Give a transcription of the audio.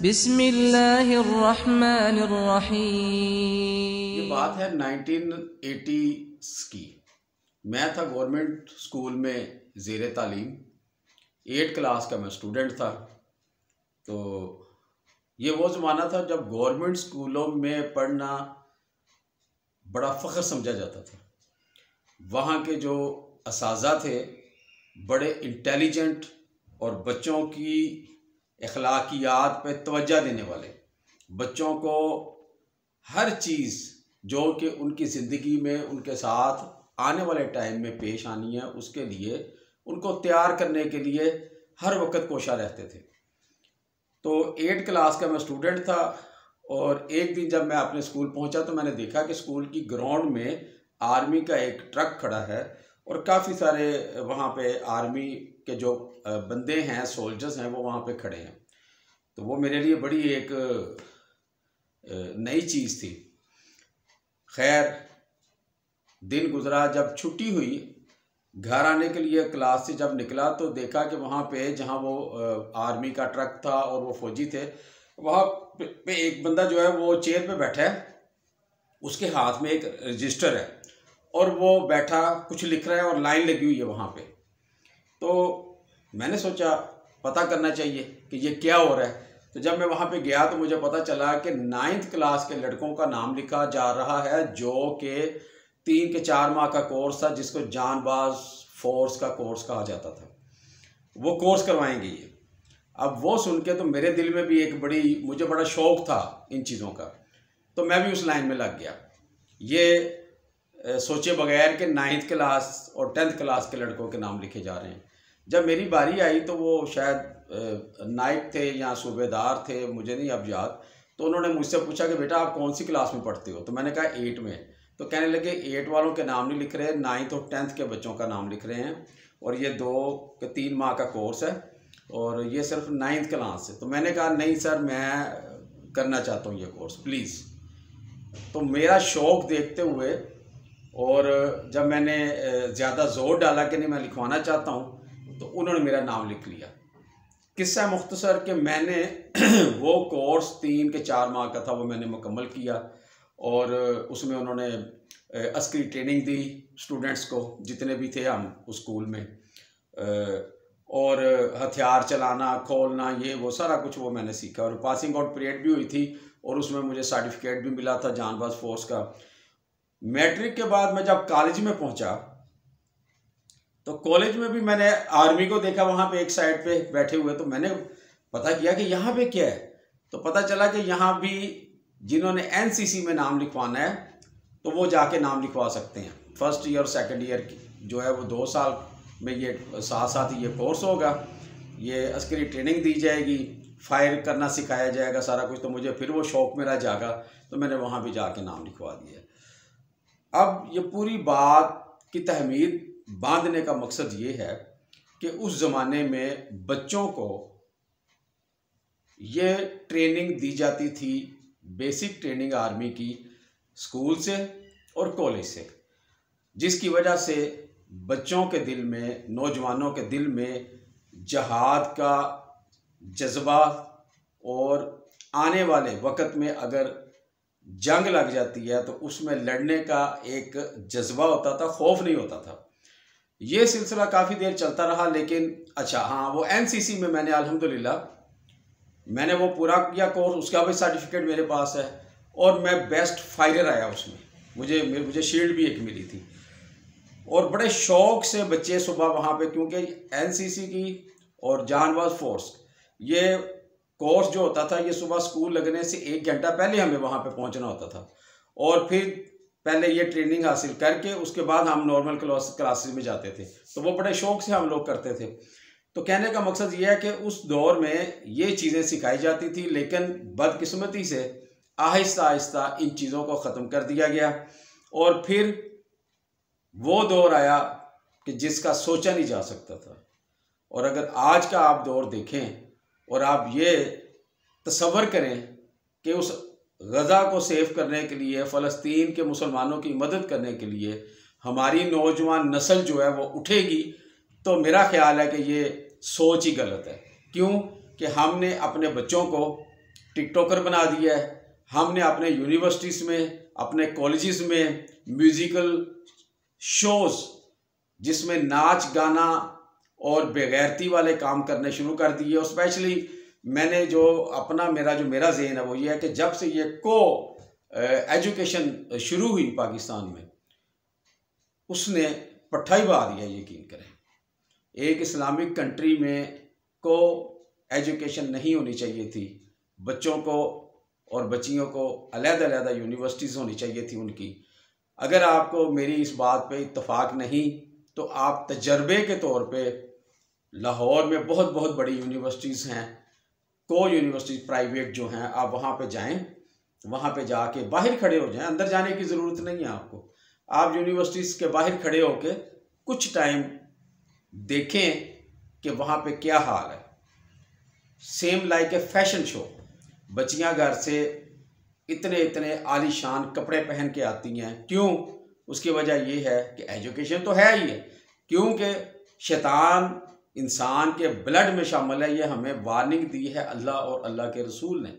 बिस्मिल्लाहिर्रहमानिर्रहीम। ये बात है 1980 की। मैं था गवर्नमेंट स्कूल में ज़ेर तालीम, 8 क्लास का मैं स्टूडेंट था। तो ये वो ज़माना था जब गवर्नमेंट स्कूलों में पढ़ना बड़ा फ़ख्र समझा जाता था। वहाँ के जो असातिज़ा थे बड़े इंटेलिजेंट और बच्चों की अखलाकियात पे तवज्जो देने वाले, बच्चों को हर चीज़ जो कि उनकी ज़िंदगी में उनके साथ आने वाले टाइम में पेश आनी है उसके लिए उनको तैयार करने के लिए हर वक्त कोशा रहते थे। तो 8 क्लास का मैं स्टूडेंट था और एक दिन जब मैं अपने स्कूल पहुंचा तो मैंने देखा कि स्कूल की ग्राउंड में आर्मी का एक ट्रक खड़ा है और काफ़ी सारे वहाँ पे आर्मी के जो बंदे हैं, सोल्जर्स हैं, वो वहाँ पे खड़े हैं। तो वो मेरे लिए बड़ी एक नई चीज़ थी। खैर दिन गुजरा, जब छुट्टी हुई घर आने के लिए क्लास से जब निकला तो देखा कि वहाँ पे जहाँ वो आर्मी का ट्रक था और वो फौजी थे, वहाँ पे एक बंदा जो है वो चेयर पे बैठा है, उसके हाथ में एक रजिस्टर है और वो बैठा कुछ लिख रहा है और लाइन लगी हुई है वहाँ पे। तो मैंने सोचा पता करना चाहिए कि ये क्या हो रहा है। तो जब मैं वहाँ पे गया तो मुझे पता चला कि 9th क्लास के लड़कों का नाम लिखा जा रहा है जो कि 3 के 4 माह का कोर्स था, जिसको जानबाज फोर्स का कोर्स कहा जाता था। वो कोर्स करवाएंगे ये। अब वो सुन के तो मेरे दिल में भी मुझे बड़ा शौक़ था इन चीज़ों का, तो मैं भी उस लाइन में लग गया, ये सोचे बगैर कि 9th क्लास और 10th क्लास के लड़कों के नाम लिखे जा रहे हैं। जब मेरी बारी आई तो वो शायद नायब थे या सूबेदार थे, मुझे नहीं अब याद। तो उन्होंने मुझसे पूछा कि बेटा आप कौन सी क्लास में पढ़ते हो? तो मैंने कहा 8 में। तो कहने लगे 8 वालों के नाम नहीं लिख रहे, 9th और 10th के बच्चों का नाम लिख रहे हैं और ये 2 के 3 माह का कोर्स है और ये सिर्फ 9th क्लास है। तो मैंने कहा नहीं सर, मैं करना चाहता हूँ ये कोर्स, प्लीज़। तो मेरा शौक़ देखते हुए और जब मैंने ज़्यादा ज़ोर डाला कि नहीं मैं लिखवाना चाहता हूँ, तो उन्होंने मेरा नाम लिख लिया। किस्सा मुख्तसर कि मैंने वो कोर्स 3 के 4 माह का था, वो मैंने मुकम्मल किया और उसमें उन्होंने अस्करी ट्रेनिंग दी स्टूडेंट्स को, जितने भी थे हम उस स्कूल में, और हथियार चलाना, खोलना, ये वो सारा कुछ वो मैंने सीखा। और पासिंग आउट परेड भी हुई थी और उसमें मुझे सर्टिफिकेट भी मिला था जानबाज फोर्स का। मैट्रिक के बाद मैं जब कॉलेज में पहुंचा तो कॉलेज में भी मैंने आर्मी को देखा वहाँ पे एक साइड पे बैठे हुए। तो मैंने पता किया कि यहाँ पे क्या है, तो पता चला कि यहाँ भी जिन्होंने एनसीसी में नाम लिखवाना है तो वो जाके नाम लिखवा सकते हैं। फर्स्ट ईयर और सेकंड ईयर की जो है वो 2 साल में ये साथ साथ ये कोर्स होगा, ये अस्करी ट्रेनिंग दी जाएगी, फायर करना सिखाया जाएगा, सारा कुछ। तो मुझे फिर वो शौक़ मेरा जागा तो मैंने वहाँ भी जाके नाम लिखवा दिया। अब ये पूरी बात की तहमीद बांधने का मकसद ये है कि उस ज़माने में बच्चों को ये ट्रेनिंग दी जाती थी, बेसिक ट्रेनिंग आर्मी की, स्कूल से और कॉलेज से, जिसकी वजह से बच्चों के दिल में, नौजवानों के दिल में जहाद का जज्बा और आने वाले वक़्त में अगर जंग लग जाती है तो उसमें लड़ने का एक जज्बा होता था, खौफ नहीं होता था। ये सिलसिला काफ़ी देर चलता रहा। लेकिन अच्छा हाँ, वो एनसीसी में मैंने अल्हम्दुलिल्लाह मैंने वो पूरा किया कोर्स, उसका भी सर्टिफिकेट मेरे पास है और मैं बेस्ट फायरर आया उसमें। मुझे शील्ड भी एक मिली थी और बड़े शौक़ से बच्चे सुबह वहाँ पे, क्योंकि एनसीसी की और जानबाज फोर्स ये कोर्स जो होता था ये सुबह स्कूल लगने से 1 घंटा पहले हमें वहाँ पे पहुँचना होता था और फिर पहले ये ट्रेनिंग हासिल करके उसके बाद हम नॉर्मल क्लासेस में जाते थे। तो वो बड़े शौक़ से हम लोग करते थे। तो कहने का मकसद ये है कि उस दौर में ये चीज़ें सिखाई जाती थी, लेकिन बदकिस्मती से आहिस्ता आहिस्ता इन चीज़ों को ख़त्म कर दिया गया और फिर वो दौर आया कि जिसका सोचा नहीं जा सकता था। और अगर आज का आप दौर देखें और आप ये तसव्वुर करें कि उस गज़ा को सेव करने के लिए, फ़लस्तीन के मुसलमानों की मदद करने के लिए हमारी नौजवान नस्ल जो है वो उठेगी, तो मेरा ख्याल है कि ये सोच ही गलत है। क्यों कि हमने अपने बच्चों को टिकटॉकर बना दिया है। हमने अपने यूनिवर्सिटीज़ में, अपने कॉलेजेस में म्यूज़िकल शोज़ जिसमें नाच गाना और बेगैरती वाले काम करने शुरू कर दिए। और स्पेशली मैंने जो मेरा ज़हन है वो ये है कि जब से ये एजुकेशन शुरू हुई पाकिस्तान में, उसने पट्टा ही बहा दिया। यकीन करें, एक इस्लामिक कंट्री में एजुकेशन नहीं होनी चाहिए थी। बच्चों को और बच्चियों को अलग-अलग यूनिवर्सिटीज़ होनी चाहिए थी उनकी। अगर आपको मेरी इस बात पे इत्तेफाक नहीं तो आप तजर्बे के तौर पे लाहौर में बहुत बहुत बड़ी यूनिवर्सिटीज़ हैं, यूनिवर्सिटीज़ प्राइवेट जो हैं, आप वहाँ पे जाएं, वहाँ पे जाके बाहर खड़े हो जाएं। अंदर जाने की ज़रूरत नहीं है आपको। आप यूनिवर्सिटीज़ के बाहर खड़े होके कुछ टाइम देखें कि वहाँ पे क्या हाल है। Same like a fashion show. बच्चियाँ घर से इतने आलीशान कपड़े पहन के आती हैं। क्यों? उसकी वजह ये है कि एजुकेशन तो है ही है, क्योंकि शैतान इंसान के ब्लड में शामिल है। ये हमें वार्निंग दी है अल्लाह और अल्लाह के रसूल ने।